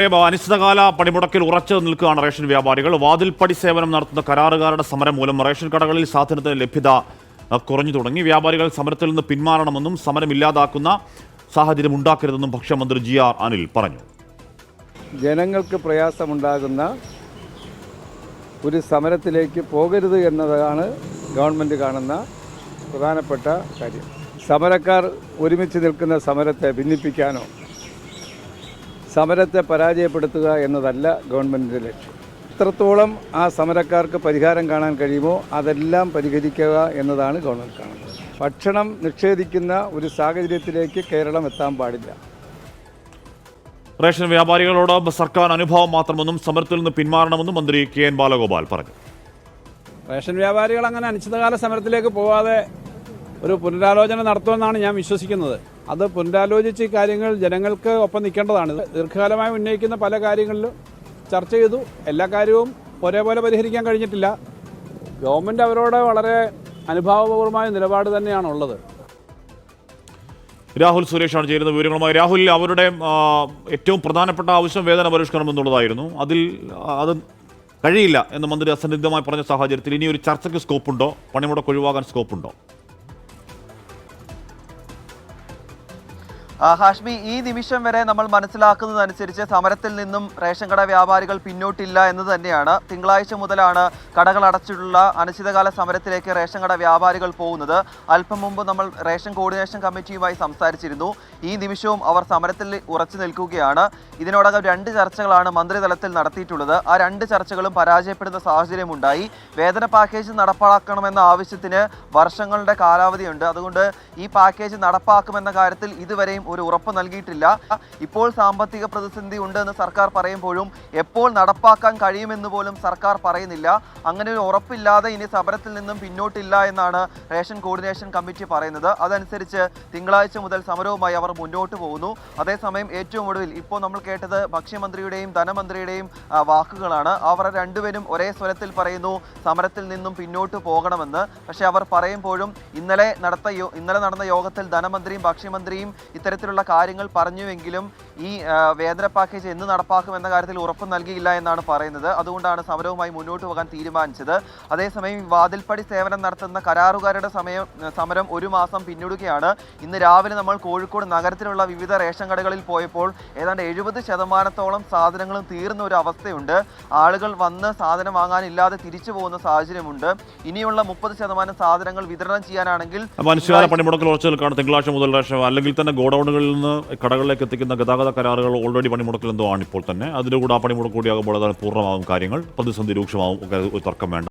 അനിശ്ചിതകാല പണിമുടക്കിൽ ഉറച്ചു നിൽക്കുകയാണ് റേഷൻ വ്യാപാരികൾ. വാതിൽപ്പടി സേവനം നടത്തുന്ന കരാറുകാരുടെ സമരം മൂലം റേഷൻ കടകളിൽ സാധനത്തിന് ലഭ്യത കുറഞ്ഞു തുടങ്ങി. വ്യാപാരികൾ സമരത്തിൽ നിന്ന് പിന്മാറണമെന്നും സമരം ഇല്ലാതാക്കുന്ന സാഹചര്യം ഉണ്ടാക്കരുതെന്നും ഭക്ഷ്യമന്ത്രി GR അനിൽ പറഞ്ഞു. ജനങ്ങൾക്ക് പ്രയാസമുണ്ടാകുന്ന ഒരു സമരത്തിലേക്ക് പോകരുത് എന്നതാണ് ഗവൺമെൻറ് കാണുന്ന പ്രധാനപ്പെട്ട കാര്യം. സമരക്കാർ ഒരുമിച്ച് നിൽക്കുന്ന സമരത്തെ ഭിന്നിപ്പിക്കാനോ സമരത്തെ പരാജയപ്പെടുത്തുക എന്നതല്ല ഗവൺമെൻറ്റിൻ്റെ ലക്ഷ്യം. എത്രത്തോളം ആ സമരക്കാർക്ക് പരിഹാരം കാണാൻ കഴിയുമോ അതെല്ലാം പരിഹരിക്കുക എന്നതാണ് ഗവൺമെൻറ് കാണുന്നത്. ഭക്ഷണം നിഷേധിക്കുന്ന ഒരു സാഹചര്യത്തിലേക്ക് കേരളം എത്താൻ പാടില്ല. റേഷൻ വ്യാപാരികളോട് സർക്കാർ അനുഭവം മാത്രമെന്നും സമരത്തിൽ നിന്ന് പിന്മാറണമെന്നും മന്ത്രി KN ബാലഗോപാൽ പറഞ്ഞു. റേഷൻ വ്യാപാരികൾ അങ്ങനെ അനിശ്ചിതകാല സമരത്തിലേക്ക് പോകാതെ ഒരു പുനരാലോചന നടത്തുമെന്നാണ് ഞാൻ വിശ്വസിക്കുന്നത്. അത് പുനരാലോചിച്ച് കാര്യങ്ങൾ ജനങ്ങൾക്ക് ഒപ്പം നിൽക്കേണ്ടതാണ്. ദീർഘകാലമായി ഉന്നയിക്കുന്ന പല കാര്യങ്ങളിലും ചർച്ച ചെയ്തു. എല്ലാ കാര്യവും ഒരേപോലെ പരിഹരിക്കാൻ കഴിഞ്ഞിട്ടില്ല. ഗവൺമെൻറ് അവരോട് വളരെ അനുഭാവപൂർവമായ നിലപാട് തന്നെയാണുള്ളത്. രാഹുൽ സുരേഷാണ് ചേരുന്ന വിവരങ്ങളുമായി. രാഹുൽ, അവരുടെ ഏറ്റവും പ്രധാനപ്പെട്ട ആവശ്യം വേതന പരിഷ്കരണം എന്നുള്ളതായിരുന്നു. അത് കഴിയില്ല എന്ന് മന്ത്രി അസന്നിഗ്ധമായി പറഞ്ഞ സാഹചര്യത്തിൽ ഇനി ഒരു ചർച്ചയ്ക്ക് സ്കോപ്പുണ്ടോ? പണിമുടക്ക് ഒഴിവാക്കാൻ സ്കോപ്പുണ്ടോ? ഹാഷ്മി, ഈ നിമിഷം വരെ നമ്മൾ മനസ്സിലാക്കുന്നതനുസരിച്ച് സമരത്തിൽ നിന്നും റേഷൻ കട വ്യാപാരികൾ പിന്നോട്ടില്ല എന്ന് തന്നെയാണ്. തിങ്കളാഴ്ച മുതലാണ് കടകൾ അടച്ചിട്ടുള്ള അനിശ്ചിതകാല സമരത്തിലേക്ക് റേഷൻ കട വ്യാപാരികൾ പോകുന്നത്. അല്പം മുമ്പ് നമ്മൾ റേഷൻ കോർഡിനേഷൻ കമ്മിറ്റിയുമായി സംസാരിച്ചിരുന്നു. ഈ നിമിഷവും അവർ സമരത്തിൽ ഉറച്ചു നിൽക്കുകയാണ്. ഇതിനോടകം 2 ചർച്ചകളാണ് മന്ത്രിതലത്തിൽ നടത്തിയിട്ടുള്ളത്. ആ 2 ചർച്ചകളും പരാജയപ്പെടുന്ന സാഹചര്യമുണ്ടായി. വേതന പാക്കേജ് നടപ്പാക്കണമെന്ന ആവശ്യത്തിന് വർഷങ്ങളുടെ കാലാവധിയുണ്ട്. അതുകൊണ്ട് ഈ പാക്കേജ് നടപ്പാക്കുമെന്ന കാര്യത്തിൽ ഇതുവരെയും ഒരു ഉറപ്പ് നൽകിയിട്ടില്ല. ഇപ്പോൾ സാമ്പത്തിക പ്രതിസന്ധി ഉണ്ടെന്ന് സർക്കാർ പറയുമ്പോഴും എപ്പോൾ നടപ്പാക്കാൻ കഴിയുമെന്ന് പോലും സർക്കാർ പറയുന്നില്ല. അങ്ങനെ ഒരു ഉറപ്പില്ലാതെ ഇനി സമരത്തിൽ നിന്നും പിന്നോട്ടില്ല എന്നാണ് റേഷൻ കോർഡിനേഷൻ കമ്മിറ്റി പറയുന്നത്. അതനുസരിച്ച് തിങ്കളാഴ്ച മുതൽ സമരവുമായി അവർ മുന്നോട്ട് പോകുന്നു. അതേസമയം ഏറ്റവും ഒടുവിൽ ഇപ്പോൾ നമ്മൾ കേട്ടത് ഭക്ഷ്യമന്ത്രിയുടെയും ധനമന്ത്രിയുടെയും വാക്കുകളാണ്. അവർ രണ്ടുപേരും ഒരേ സ്വരത്തിൽ പറയുന്നു സമരത്തിൽ നിന്നും പിന്നോട്ട് പോകണമെന്ന്. പക്ഷേ അവർ പറയുമ്പോഴും ഇന്നലെ നടന്ന യോഗത്തിൽ ധനമന്ത്രിയും ഭക്ഷ്യമന്ത്രിയും ഇത്തരത്തിലുള്ള കാര്യങ്ങൾ പറഞ്ഞുവെങ്കിലും ഈ വേതന പാക്കേജ് എന്ന് നടപ്പാക്കുമെന്ന കാര്യത്തിൽ ഉറപ്പ് നൽകിയില്ല എന്നാണ് പറയുന്നത്. അതുകൊണ്ടാണ് സമരവുമായി മുന്നോട്ട് പോകാൻ തീരുമാനിച്ചത്. അതേസമയം വാതിൽപ്പടി സേവനം നടത്തുന്ന കരാറുകാരുടെ സമരം 1 മാസം പിന്നിടുകയാണ്. ഇന്ന് രാവിലെ നമ്മൾ കോഴിക്കോട് നഗരത്തിലുള്ള വിവിധ റേഷൻ കടകളിൽ പോയപ്പോൾ ഏതാണ്ട് 70% സാധനങ്ങളും തീർന്ന ഒരു അവസ്ഥയുണ്ട്. ആളുകൾ വന്ന് സാധനം വാങ്ങാനില്ലാതെ തിരിച്ചു പോകുന്ന സാഹചര്യമുണ്ട്. ഇനിയുള്ള 30% സാധനങ്ങൾ വിതരണം ചെയ്യാനാണെങ്കിൽ പണിമുടക്കിൽ ഉറച്ചു നിൽക്കുകയാണ് തിങ്കളാഴ്ച മുതൽ. അല്ലെങ്കിൽ തന്നെ ഗോഡൌണുകളിൽ നിന്ന് കടകളിലേക്ക് എത്തിക്കുന്ന ഗതാഗത കരാറുകൾ ഓൾറെഡി പണിമുടക്കിൽ എന്തോ ആണ് ഇപ്പോൾ തന്നെ. അതിലൂടെ ആ പണിമുടക്ക് കൂടിയാകുമ്പോൾ അതാണ് പൂർണ്ണമാകും കാര്യങ്ങൾ. പ്രതിസന്ധി രൂക്ഷമാവും ഒക്കെ ഒരു തർക്കം വേണ്ട.